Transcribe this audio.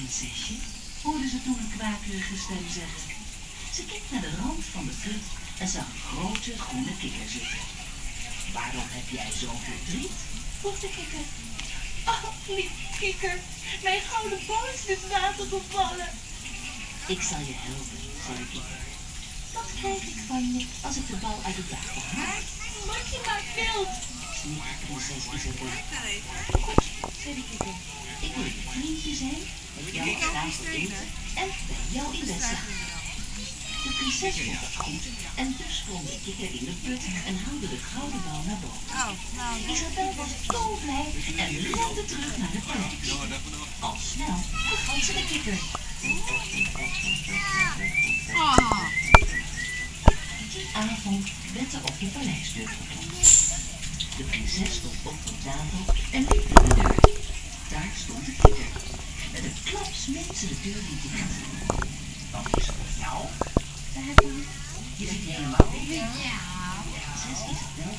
prinsesje, hoorde ze toen een kwakerige stem zeggen. Ze keek naar de rand van de put en zag een grote groene kikker zitten. Waarom heb jij zo'n verdriet? Vroeg de kikker. Oh, lieve kikker, mijn gouden bal is in het water gevallen. Ik zal je helpen, zei de kikker. Wat krijg ik van je als ik de bal uit het water haal? Wat je maar wilt. Snikte prinses Isabel. Goed, zei de kikker. Ik wil je vriendje zijn, met jou op tafel eten en bij jou in bed slapen. De prinses vond dat goed en dus sprong de kikker in de put en haalde de gouden bal naar boven. Isabel was dolblij en rende terug naar de paleis. Al snel vergat ze de kikker. Die avond werd er op de paleisdeur geklopt. De prinses stond op van tafel en liep naar de deur. Daar stond de kikker. Met een klap smeet ze de deur niet dicht. Wat is er met jou? zei hij toen. Je ziet helemaal niet. Prinses Isabel